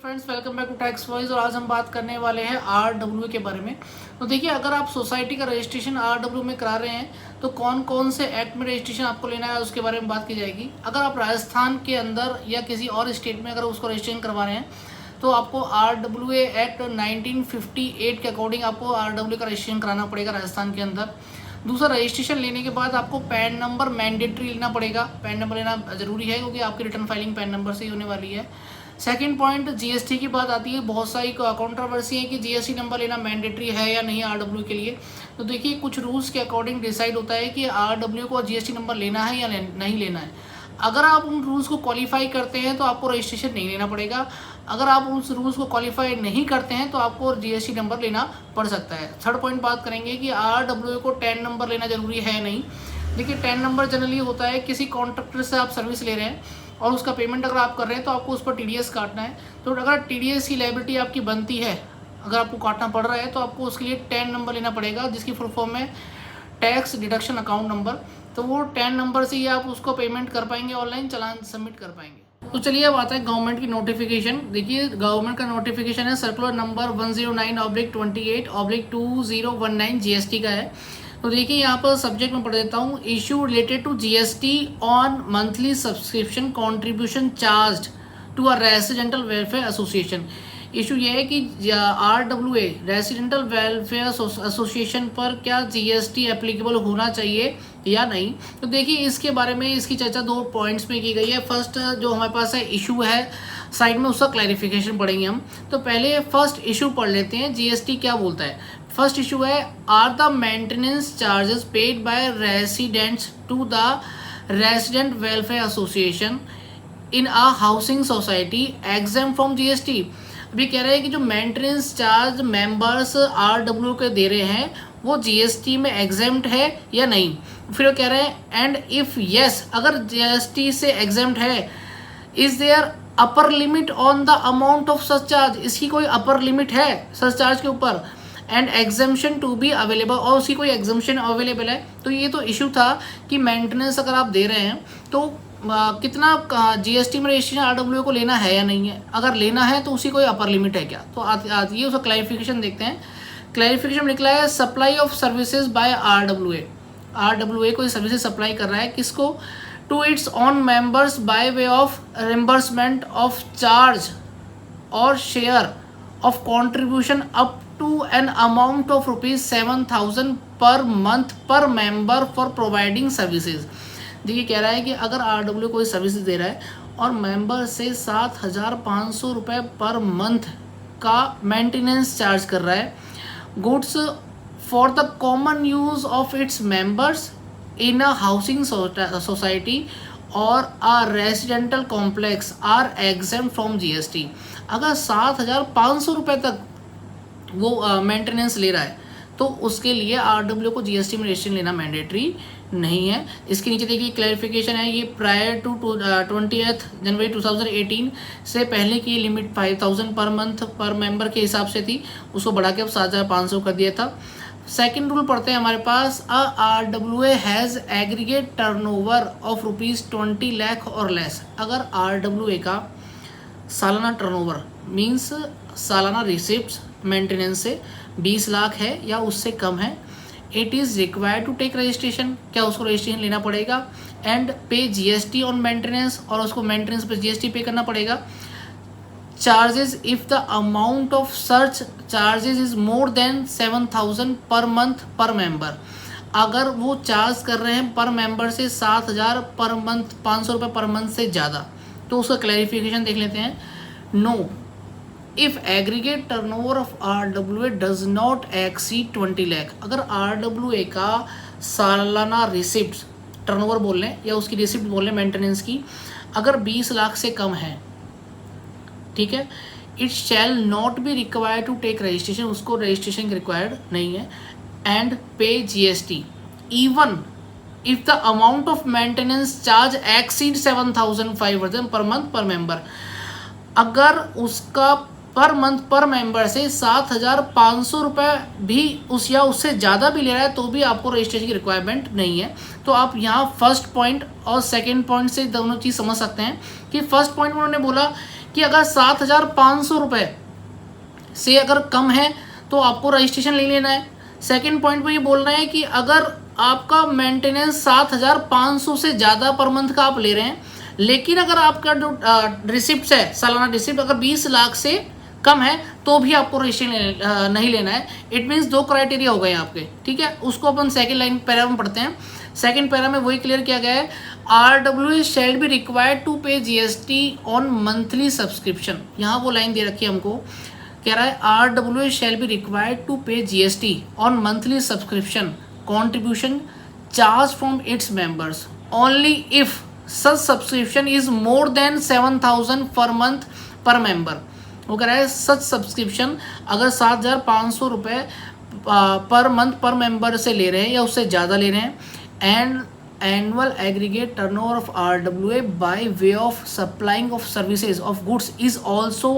Friends, welcome back to Tax Voice. और आज हम बात करने वाले हैं आरडब्ल्यू के बारे में। तो देखिए, अगर आप सोसाइटी का रजिस्ट्रेशन आरडब्ल्यू में करा रहे हैं तो कौन कौन से एक्ट में रजिस्ट्रेशन आपको लेना है उसके बारे में बात की जाएगी। अगर आप राजस्थान के अंदर या किसी और स्टेट में अगर उसको रजिस्ट्रेशन करवा रहे हैं तो आपको आरडब्ल्यू एक्ट 1958 के अकॉर्डिंग आपको आरडब्ल्यू का रजिस्ट्रेशन कराना पड़ेगा राजस्थान के अंदर। दूसरा, रजिस्ट्रेशन लेने के बाद आपको पैन नंबर मैंडेटरी लेना पड़ेगा। पैन नंबर लेना ज़रूरी है क्योंकि आपकी रिटर्न फाइलिंग पैन नंबर से ही होने वाली है। सेकंड पॉइंट, जीएसटी की बात आती है। बहुत सारी कंट्रोवर्सी है कि जीएसटी नंबर लेना मैंडेटरी है या नहीं आरडब्ल्यू के लिए। तो देखिए, कुछ रूल्स के अकॉर्डिंग डिसाइड होता है कि आरडब्ल्यू को जीएसटी नंबर लेना है या नहीं लेना है। अगर आप उन रूल्स को क्वालिफाई करते हैं तो आपको रजिस्ट्रेशन नहीं लेना पड़ेगा। अगर आप उस रूल्स को क्वालिफाई नहीं करते हैं तो आपको जीएसटी नंबर लेना पड़ सकता है। थर्ड पॉइंट बात करेंगे कि आरडब्ल्यू को टैन नंबर लेना जरूरी है नहीं। देखिए, टैन नंबर जनरली होता है किसी कॉन्ट्रैक्टर से आप सर्विस ले रहे हैं और उसका पेमेंट अगर आप कर रहे हैं तो आपको उस पर टीडीएस काटना है। तो अगर टीडीएस की लायबिलिटी आपकी बनती है, अगर आपको काटना पड़ रहा है तो आपको उसके लिए टैन नंबर लेना पड़ेगा, जिसकी फुल फॉर्म है टैक्स डिडक्शन अकाउंट नंबर। तो वो टैन नंबर से ही आप उसको पेमेंट कर पाएंगे, ऑनलाइन चालान सबमिट कर पाएंगे। तो चलिए अब आता है गवर्नमेंट की नोटिफिकेशन। देखिए, गवर्नमेंट का नोटिफिकेशन है सर्कुलर नंबर 109/28/2019 जीएसटी का है। तो देखिए, यहाँ पर सब्जेक्ट में पढ़ देता हूँ। Issue related to GST on monthly subscription contribution charge to a residential welfare association. Issue ये है कि आरडब्ल्यूए रेसिडेंटल वेलफेयर एसोसिएशन पर क्या जीएसटी एप्लीकेबल होना चाहिए या नहीं। तो देखिए, इसके बारे में इसकी चर्चा दो पॉइंट्स में की गई है। फर्स्ट जो हमारे पास है इशू है साइड में, उसका क्लैरिफिकेशन पढ़ेंगे हम। तो पहले फर्स्ट इशू पढ़ लेते हैं, जीएसटी क्या बोलता है। फर्स्ट इशू है, are the maintenance charges paid by residents to the resident welfare association in a housing society exempt from GST. अभी कह रहे हैं कि जो मेंटेनेंस चार्ज मेंबर्स आरडब्ल्यू के दे रहे हैं वो जीएसटी में एग्जेम्प्ट है या नहीं। फिर वो कह रहे हैं एंड इफ यस, अगर जीएसटी से एग्जेम्प्ट है, is there upper limit on the amount of such charge. इसकी कोई अपर लिमिट है सच चार्ज के ऊपर। And exemption to be available, और उसकी कोई एग्जाम्शन अवेलेबल है। तो ये तो इशू था कि मेंटेनेंस अगर आप दे रहे हैं तो कितना जीएसटी में रजिस्ट्रेशन आरडब्ल्यू को लेना है या नहीं है। अगर लेना है तो उसी कोई अपर लिमिट है क्या। तो आती है उसका क्लैरिफिकेशन देखते हैं। क्लैरिफिकेशन निकला है, supply of services by RWA कोई सर्विसेज सप्लाई कर रहा है किसको, to its on members by way of reimbursement of charge और share of contribution up to an amount of ₹7,000 per month per member for providing services. देखिए, कह रहा है कि अगर आरडब्ल्यू कोई सर्विस दे रहा है और मेंबर से 7,500 रुपये पर मंथ का मेंटेनेंस चार्ज कर रहा है, goods for the common use of its members in a housing society और a residential complex are exempt from GST. अगर 7,500 रुपये तक वो मेंटेनेंस ले रहा है तो उसके लिए आरडब्ल्यू को जीएसटी में रजिस्ट्रेशन लेना मैंडेटरी नहीं है। इसके नीचे देखिए क्लैरिफिकेशन है, ये प्रायर टू 20 जनवरी 2018 से पहले की लिमिट 5,000 पर मंथ पर मेंबर के हिसाब से थी, उसको बढ़ा के अब 7,500 कर दिया था। सेकंड रूल पढ़ते हैं हमारे पास, RWA has aggregate turnover of ₹20 lakh और लेस। अगर आरडब्ल्यूए का सालाना टर्नओवर मीन्स सालाना रिसिप्ट मेंटेनेंस से 20 लाख है या उससे कम है, it is required to take registration, क्या उसको रजिस्ट्रेशन लेना पड़ेगा। And pay GST on maintenance, और उसको मेंटेनेंस पे जीएसटी पे करना पड़ेगा। Charges if the amount of search charges is more than 7,000 per month per member. अगर वो चार्ज कर रहे हैं पर मेंबर से 7,000 पर मंथ, 500 रुपये पर मंथ से ज़्यादा, तो उसका क्लैरिफिकेशन देख लेते हैं। No, if aggregate turnover of RWA does not exceed 20 lakh. अगर आरडब्ल्यूए का सालाना रिसिप्ट टर्नओवर बोल लें या उसकी रिसिप्ट बोल लें मेंटेनेंस की, अगर 20 लाख से कम है, ठीक है, it shall not be required to take registration, उसको रजिस्ट्रेशन की रिक्वायर्ड नहीं है। And pay GST even if the amount of maintenance charge exceed 7,500 per month per member. अगर उसका पर मंथ पर मेंबर से 7,500 रुपये भी उस या उससे ज़्यादा भी ले रहा है तो भी आपको रजिस्ट्रेशन की रिक्वायरमेंट नहीं है। तो आप यहाँ फर्स्ट पॉइंट और सेकंड पॉइंट से दोनों चीज़ समझ सकते हैं कि फर्स्ट पॉइंट में उन्होंने बोला कि अगर 7,500 रुपये से अगर कम है तो आपको रजिस्ट्रेशन ले लेना है। सेकंड पॉइंट पे ये बोल रहे हैं कि अगर आपका मेंटेनेंस 7,500 से ज़्यादा पर मंथ का आप ले रहे हैं, लेकिन अगर आपका जो रिसिप्ट है, सालाना रिसिप्ट अगर 20 लाख से कम है तो भी आपको रजिस्ट्रेशन नहीं लेना है। इट मीन्स दो क्राइटेरिया हो गए आपके, ठीक है। उसको अपन सेकंड लाइन पैरा में पढ़ते हैं। सेकंड पैरा में वही क्लियर किया गया है, RWA shall be required to pay GST on monthly subscription. यहाँ वो लाइन दे रखी है हमको, कह रहा है RWA shall be required to pay GST on monthly subscription contribution charge from its members only if such subscription is more than 7,000 per month per member. वो कह रहा है सच सब्सक्रिप्शन अगर 7,500 रुपये पर मंथ पर मेंबर से ले रहे हैं या उससे ज़्यादा ले रहे हैं, and annual aggregate turnover of RWA by way of supplying of services of goods is also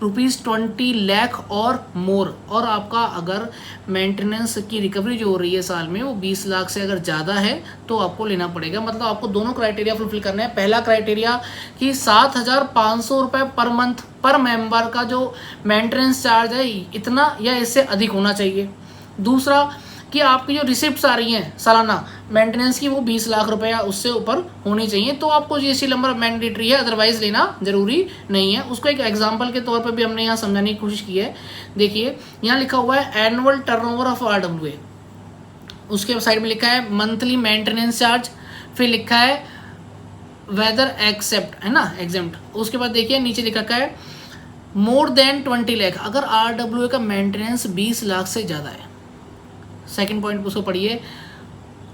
₹20 lakh और more। और आपका अगर मेंटेनेंस की रिकवरी जो हो रही है साल में वो 20 लाख से अगर ज़्यादा है तो आपको लेना पड़ेगा। मतलब आपको दोनों क्राइटेरिया फुलफिल करना है। पहला क्राइटेरिया कि 7,500 रुपये पर मंथ पर मेंबर का जो मेंटेनेंस चार्ज है इतना या इससे अधिक होना चाहिए। दूसरा कि आपकी जो रिसिप्ट्स आ रही हैं सालाना मेंटेनेंस की वो 20 लाख रुपए या उससे ऊपर होनी चाहिए, तो आपको GST नंबर मैंडेटरी है, अदरवाइज लेना जरूरी नहीं है। उसको एक एग्जांपल के तौर पे भी हमने यहाँ समझाने की कोशिश की है। देखिए यहाँ लिखा हुआ है एनुअल टर्नओवर ऑफ RWA, उसके साइड में लिखा है मंथली मेंटेनेंस चार्ज, फिर लिखा है वेदर एक्सेप्ट, है ना, एग्जेम्प्ट। उसके बाद देखिए नीचे लिखा है मोर देन 20 लाख, अगर RWA का मेंटेनेंस 20 लाख से ज़्यादा है। सेकंड पॉइंट उसको पढ़िए।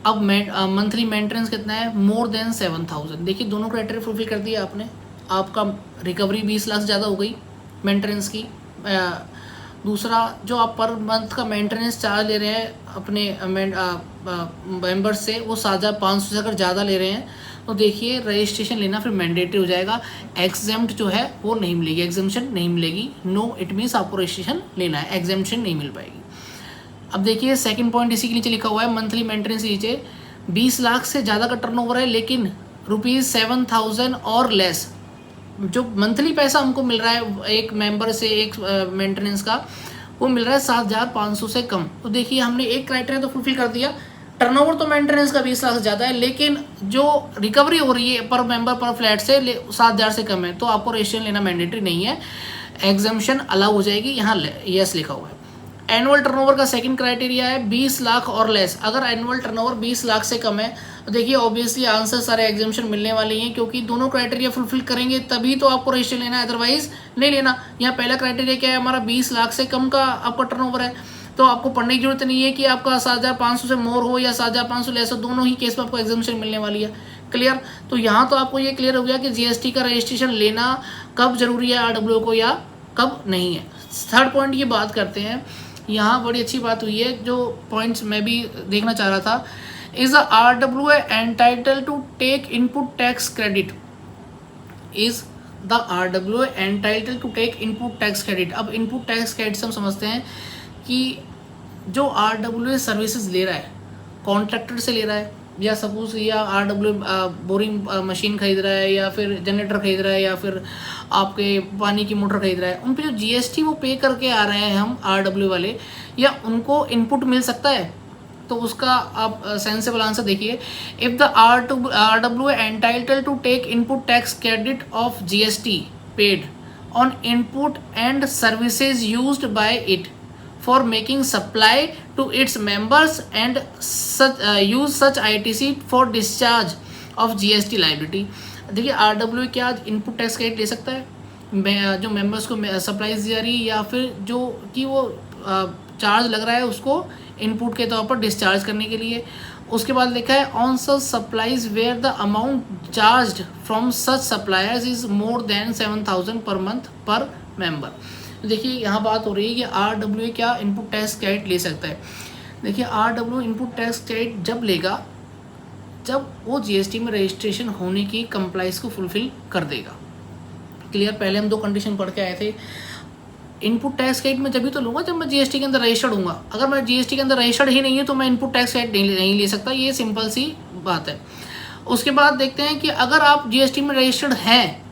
अब मंथली मेंटेनेंस कितना है, मोर देन 7,000। देखिए दोनों क्राइटेरिया फुलफिल कर दिया आपने, आपका रिकवरी 20 लाख से ज़्यादा हो गई मेंटेनेंस की। दूसरा जो आप पर मंथ का मेंटेनेंस चार्ज ले रहे हैं अपने मेंबर्स से वो 7,500 से अगर ज़्यादा ले रहे हैं तो देखिए रजिस्ट्रेशन लेना फिर मैंडेटरी हो जाएगा। एग्जेम्प्ट जो है वो नहीं मिलेगी, एग्जेम्पशन नहीं मिलेगी। नो इट मीन्स आपको रजिस्ट्रेशन लेना है, एग्जेम्पशन नहीं मिल पाएगी। अब देखिए सेकंड पॉइंट इसी के नीचे लिखा हुआ है मंथली मेंटेनेंस नीचे 20 लाख से ज़्यादा का टर्नओवर है लेकिन ₹7,000 और लेस, जो मंथली पैसा हमको मिल रहा है एक मेंबर से एक मेंटेनेंस का वो मिल रहा है 7,500 से कम। तो देखिए हमने एक क्राइटेरिया तो फुलफिल कर दिया, टर्नओवर तो मेंटेनेंस का 20 लाख से ज़्यादा है लेकिन जो रिकवरी हो रही है पर मेंबर पर फ्लैट से 7,000 से कम है, तो आपको रजिस्ट्रेशन लेना मैंडेटरी नहीं है, एग्जम्पशन अलाउ हो जाएगी। यहाँ यस लिखा हुआ है। एनुअल टर्नओवर का सेकंड क्राइटेरिया है 20 लाख और लेस। अगर एनुअल टर्नओवर 20 लाख से कम है तो देखिए ऑब्वियसली आंसर सारे एग्जामिशन मिलने वाले हैं, क्योंकि दोनों क्राइटेरिया फुलफिल करेंगे तभी तो आपको रजिस्ट्रेशन लेना है, अदरवाइज नहीं लेना। यहाँ पहला क्राइटेरिया क्या है हमारा, 20 लाख से कम का आपका टर्नओवर है, तो आपको पढ़ने की जरूरत नहीं है कि आपका 7,500 से मोर हो या 7,500 लेस हो, दोनों ही केस में आपको एग्जामिशन मिलने वाली है। क्लियर? तो यहाँ तो आपको ये क्लियर हो गया कि GST का रजिस्ट्रेशन लेना कब जरूरी है RWA को या कब नहीं है। थर्ड पॉइंट की बात करते हैं। यहाँ बड़ी अच्छी बात हुई है, जो पॉइंट्स मैं भी देखना चाह रहा था। Is the RWA entitle to take input tax credit, is the RWA entitle to take input tax credit. अब इनपुट टैक्स क्रेडिट से हम समझते हैं कि जो RWA सर्विसेज ले रहा है कॉन्ट्रैक्टर से ले रहा है, या सपोज या RWA बोरिंग मशीन खरीद रहा है या फिर जनरेटर खरीद रहा है या फिर आपके पानी की मोटर खरीद रहा है, उन पे जो GST वो पे करके आ रहे हैं हम RWA वाले, या उनको इनपुट मिल सकता है? तो उसका आप सेंसिबल आंसर देखिए। If the RWA entitle to take input tax credit of GST paid on input and services used by it for making supply to its members and use such ITC for discharge of GST liability। देखिए RWA क्या input tax credit ले सकता है जो members को supplies दी जा रही है, या फिर जो कि वो चार्ज लग रहा है उसको इनपुट के तौर पर डिस्चार्ज करने के लिए। उसके बाद लिखा है on such supplies where the amount charged from such suppliers is more than 7,000 per month per member. देखिए यहाँ बात हो रही है कि RWA क्या इनपुट टैक्स क्रेडिट ले सकता है। देखिए RWA इनपुट टैक्स क्रेडिट जब लेगा जब वो GST में रजिस्ट्रेशन होने की कंप्लाइंस को फुलफिल कर देगा। क्लियर? पहले हम दो कंडीशन पढ़ के आए थे। इनपुट टैक्स क्रेडिट में जब तो लूँगा जब मैं GST के अंदर रजिस्टर्ड हूँगा। अगर मैं GST के अंदर रजिस्टर्ड ही नहीं है तो मैं इनपुट टैक्स क्रेडिट नहीं ले सकता। ये सिंपल सी बात है। उसके बाद देखते हैं कि अगर आप GST में रजिस्टर्ड हैं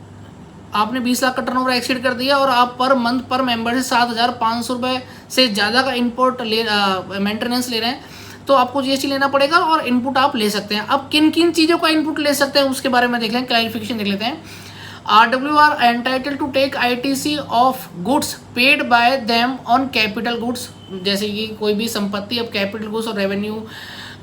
आपने 20 लाख का टर्नओवर एक्सीड कर दिया और आप पर मंथ पर मेंबर से 7,500 रुपये से ज़्यादा का इनपुट मेंटेनेंस ले रहे हैं तो आपको जीएसटी लेना पड़ेगा और इनपुट आप ले सकते हैं। अब किन किन चीज़ों का इनपुट ले सकते हैं उसके बारे में देख लें, क्लैरिफिकेशन देख लेते हैं। RW are entitled to take ITC of goods paid by them on capital goods, जैसे कि कोई भी संपत्ति, अब कैपिटल गुड्स और रेवेन्यू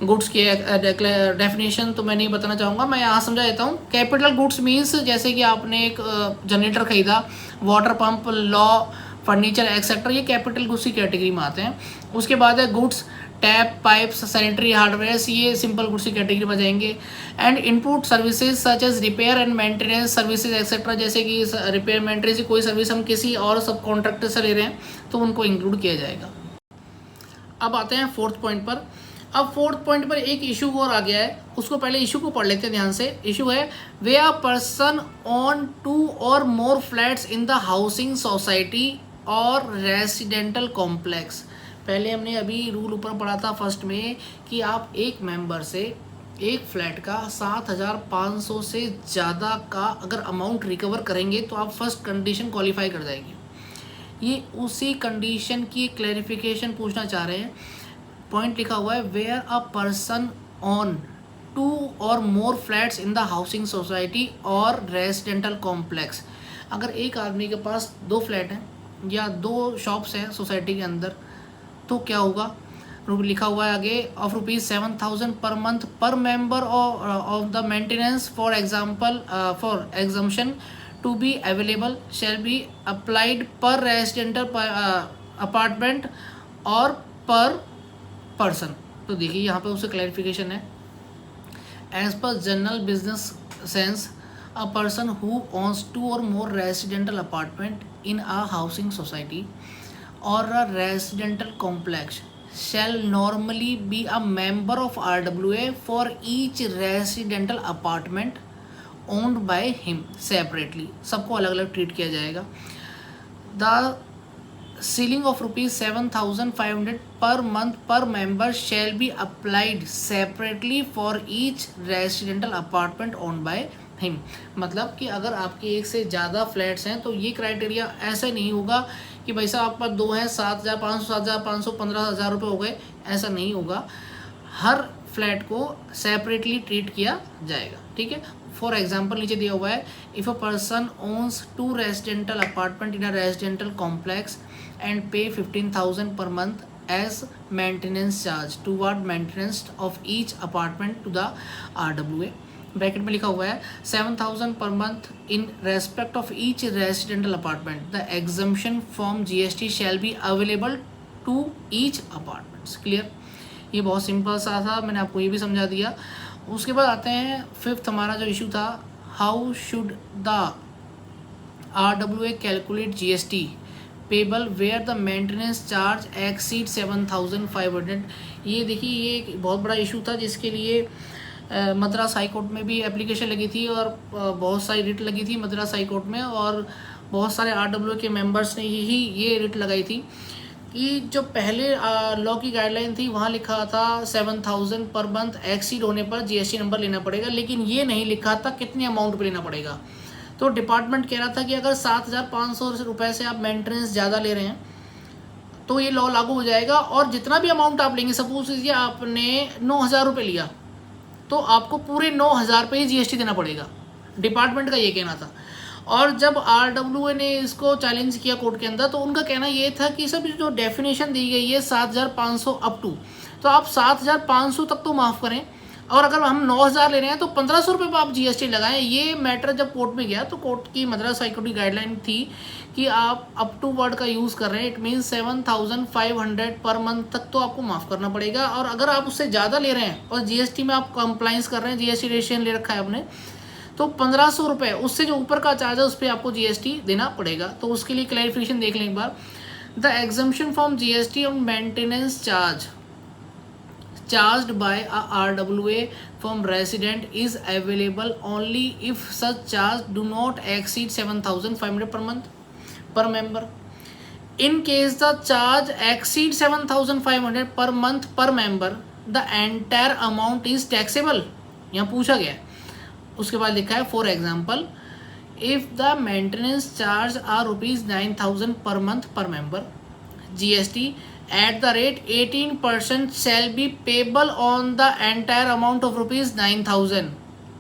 गुड्स की डेफिनेशन तो मैं नहीं बताना चाहूँगा, मैं यहाँ समझा देता हूँ। कैपिटल गुड्स मीन्स जैसे कि आपने एक जनरेटर खरीदा, water pump, law, furniture etcetera, ये कैपिटल गुड्स की कैटेगरी में आते हैं। उसके बाद है goods, tap, pipes, sanitary hardware, ये सिंपल गुड्स की कैटेगरी में जाएंगे। And input services such as repair and maintenance services etcetera, जैसे कि रिपेयर मेंटेनेंस की कोई सर्विस हम किसी और सब कॉन्ट्रैक्टर से ले रहे हैं तो उनको इंक्लूड किया जाएगा। अब आते हैं फोर्थ पॉइंट पर। अब फोर्थ पॉइंट पर एक इशू और आ गया है, उसको पहले इशू को पढ़ लेते हैं ध्यान से। इशू है वे आर पर्सन ऑन 2 और more flats in the housing society और रेसिडेंटल कॉम्प्लेक्स। पहले हमने अभी रूल ऊपर पढ़ा था फर्स्ट में कि आप एक मेंबर से एक फ्लैट का 7,500 से ज़्यादा का अगर अमाउंट रिकवर करेंगे तो आप फर्स्ट कंडीशन क्वालिफाई कर जाएंगे। ये उसी कंडीशन की क्लैरिफिकेशन पूछना चाह रहे हैं। पॉइंट लिखा हुआ है वेयर अ पर्सन ऑन 2 और more flats in the housing society और रेसिडेंटल कॉम्प्लेक्स। अगर एक आदमी के पास 2 फ्लैट हैं या 2 शॉप्स हैं सोसाइटी के अंदर तो क्या होगा, लिखा हुआ है आगे, of ₹7,000 per month per member of the maintenance for example for exemption to be available shall be applied per residential apartment और पर पर्सन। तो देखिए यहाँ पे उससे क्लैरिफिकेशन है, as per general business sense a person who owns 2 और more residential apartment in a housing society or a residential complex shall normally be a member of RWA for each residential apartment owned by him separately। सबको अलग अलग treat किया जाएगा। The ceiling of ₹7,500 per month per member shall be applied separately for each residential apartment owned by him। मतलब कि अगर आपके एक से ज़्यादा फ्लैट्स हैं तो ये क्राइटेरिया ऐसा नहीं होगा कि भाई साहब आप पर 2 हैं, 7,500, 7,500, 15,000 रुपये हो गए, ऐसा नहीं होगा। हर फ्लैट को सेपरेटली ट्रीट किया जाएगा, ठीक है। फॉर एग्जांपल नीचे दिया हुआ है, if a person owns 2 residential apartment in a residential complex and pay 15,000 per month as maintenance charge toward maintenance of each apartment to the RWA। Bracket में लिखा हुआ है 7,000 per month in respect of each residential apartment, the exemption from GST shall be available to each apartments. Clear, ये बहुत simple सा था, मैंने आपको ये भी समझा दिया। उसके बाद आते हैं फिफ्थ, हमारा जो इशू था, how should the RWA calculate GST payable where the maintenance charge exceed 7,500। ये देखिए, ये एक बहुत बड़ा इशू था जिसके लिए मद्रास हाई कोर्ट में भी एप्लीकेशन लगी थी और बहुत सारी रिट लगी थी मद्रास हाई कोर्ट में, और बहुत सारे RWA के मेंबर्स ने ही ये रिट लगाई थी कि जो पहले लॉ की गाइडलाइन थी वहाँ लिखा था 7,000 पर मंथ एक्सीड होने पर GST नंबर लेना पड़ेगा, लेकिन ये नहीं लिखा था कितने अमाउंट पे लेना पड़ेगा। तो डिपार्टमेंट कह रहा था कि अगर 7,500 रुपये से आप मेंटेनेंस ज़्यादा ले रहे हैं तो ये लॉ लागू हो जाएगा, और जितना भी अमाउंट आप लेंगे, सपोज कीजिए आपने 9,000 रुपये लिया तो आपको पूरे 9,000 पे ही GST देना पड़ेगा। डिपार्टमेंट का ये कहना था। और जब RWA ने इसको चैलेंज किया कोर्ट के अंदर तो उनका कहना ये था कि सब जो डेफिनेशन दी गई है 7,500 अप टू, तो आप 7,500 तक तो माफ़ करें, और अगर हम 9,000 ले रहे हैं तो 1,500 रुपये पर आप GST लगाएं। ये मैटर जब कोर्ट में गया तो कोर्ट की मद्रास हाई कोर्ट की गाइडलाइन थी कि आप अप टू वर्ड का यूज़ कर रहे हैं, इट मीन्स 7,500 पर मंथ तक तो आपको माफ़ करना पड़ेगा, और अगर आप उससे ज़्यादा ले रहे हैं और GST में आप कंप्लाइंस कर रहे हैं, GST रजिस्ट्रेशन ले रखा है आपने, तो 1,500 रुपये, उससे जो ऊपर का चार्ज है उस पर आपको GST देना पड़ेगा। तो उसके लिए क्लैरिफिकेशन देख लें एक बार। The exemption from GST on maintenance charge charged by a RWA from resident is available only if such charge do not exceed 7,500 per month per member. In case the charge exceeds 7,500 per month per member, the entire amount is taxable। यहाँ पूछा गया है। उसके बाद लिखा है for example if the maintenance charge are rupees 9,000 per month per member, GST at the rate 18% shall be payable on the entire amount of rupees 9,000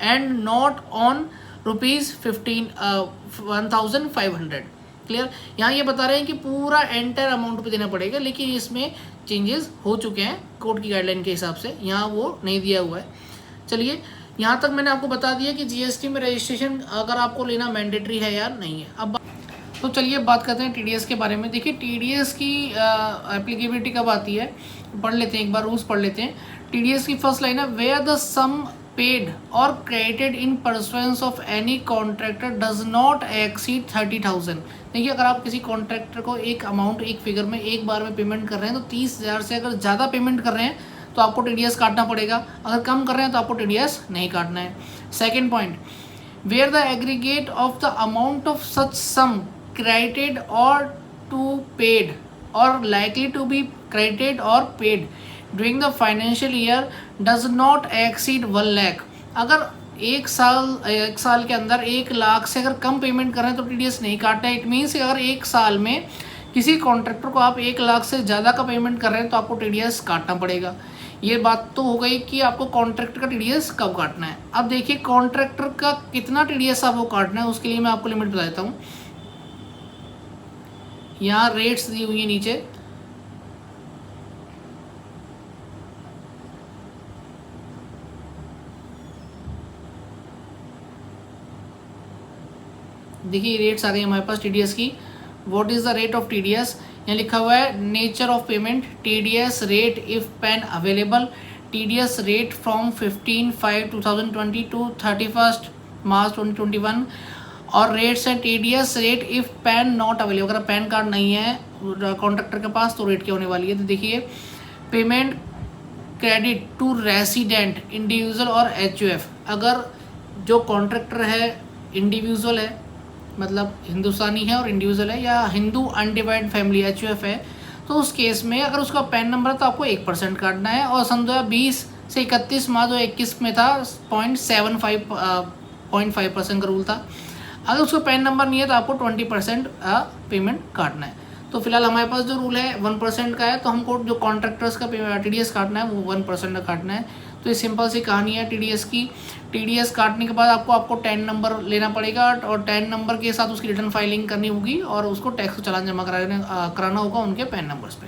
and not on rupees 1,500। Clear. यहाँ ये बता रहे हैं कि पूरा एंटायर अमाउंट पे देना पड़ेगा, लेकिन इसमें चेंजेस हो चुके हैं कोर्ट की गाइडलाइन के हिसाब से, यहाँ वो नहीं दिया हुआ है। चलिए यहाँ तक मैंने आपको बता दिया कि जीएसटी में रजिस्ट्रेशन अगर आपको लेना मैंडेटरी है या नहीं है। अब तो चलिए बात करते हैं टीडीएस के बारे में। देखिए टीडीएस की एप्लीकेबिलिटी कब आती है, पढ़ लेते हैं एक बार, रूल्स पढ़ लेते हैं। टीडीएस की फर्स्ट लाइन है, वेयर द सम पेड और credited in pursuance of any contractor does not exceed 30,000। देखिए अगर आप किसी कॉन्ट्रैक्टर को एक अमाउंट एक फिगर में एक बार में पेमेंट कर रहे हैं तो 30,000 से अगर ज़्यादा पेमेंट कर रहे हैं तो आपको टीडीएस काटना पड़ेगा, अगर कम कर रहे हैं तो आपको टीडीएस नहीं काटना है। Second point, where the aggregate of the amount of such sum credited or to paid or likely to be credited or paid during the financial year does not exceed 1 lakh। अगर एक साल के अंदर 1 लाख से अगर कम पेमेंट कर रहे हैं तो टीडीएस नहीं काटना है। इट मीन्स अगर एक साल में किसी कॉन्ट्रैक्टर को आप 1 लाख से ज़्यादा का पेमेंट कर रहे हैं तो आपको टीडीएस काटना पड़ेगा। ये बात तो हो गई कि आपको कॉन्ट्रैक्टर का टीडीएस कब काटना है। अब देखिए कॉन्ट्रैक्टर का कितना टीडीएस आपको काटना है, उसके लिए मैं आपको लिमिट बता देता हूँ। यहाँ रेट्स दी हुई है नीचे, देखिए रेट्स आ गई हमारे पास टीडीएस की। What is the rate of TDS, यहाँ लिखा हुआ है nature of payment, TDS rate if PAN available, TDS rate from 15/5/2020 to 31 March 2021 और रेट्स है TDS rate if PAN not available. अगर पैन कार्ड नहीं है कॉन्ट्रैक्टर के पास तो रेट क्या होने वाली है। तो देखिए payment credit to resident individual और एचयूएफ, अगर जो कॉन्ट्रैक्टर है इंडिविजुअल है मतलब हिंदुस्तानी है और इंडिविजुअल है, या हिंदू अनडिवाइड फैमिली एचयूएफ है, तो उस केस में अगर उसका पैन नंबर है तो आपको 1% काटना है। और सन 2020 से 31 मार्च 2021 में था 0.5% का रूल था। अगर उसका पैन नंबर नहीं है तो आपको 20% पेमेंट काटना है। तो फिलहाल हमारे पास जो रूल है 1% का है, तो हमको जो कॉन्ट्रैक्टर्स का टीडीएस काटना है वो 1% का काटना है। तो ये सिंपल सी कहानी है टीडीएस की। टीडीएस काटने के बाद आपको 10 नंबर लेना पड़ेगा और 10 नंबर के साथ उसकी रिटर्न फाइलिंग करनी होगी और उसको टैक्स चालान जमा कराना होगा उनके पैन नंबर्स पे।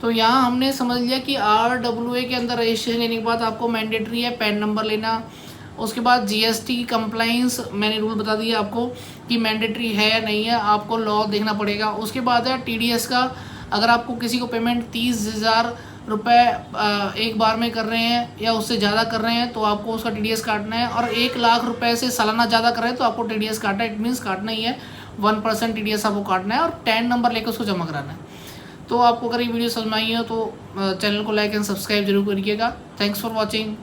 तो यहाँ हमने समझ लिया कि RWA के अंदर रजिस्ट्रेशन लेने के बाद आपको मैंडेटरी है पैन नंबर लेना। उसके बाद जीएसटी की कंप्लाइंस मैंने रूल बता दिया आपको कि मैंडेटरी है या नहीं है, आपको लॉ देखना पड़ेगा। उसके बाद है टीडीएस का, अगर आपको किसी को पेमेंट 30,000 रुपये एक बार में कर रहे हैं या उससे ज़्यादा कर रहे हैं तो आपको उसका टीडीएस काटना है, और 1 लाख रुपए से सालाना ज़्यादा कर रहे हैं तो आपको टीडीएस काटना है। इट मीन्स काटना ही है 1% टीडीएस आपको काटना है और 10 नंबर लेकर उसको जमा कराना है। तो आपको अगर ये वीडियो समझ में आई हो तो चैनल को लाइक एंड सब्सक्राइब जरूर करिएगा। Thanks for watching.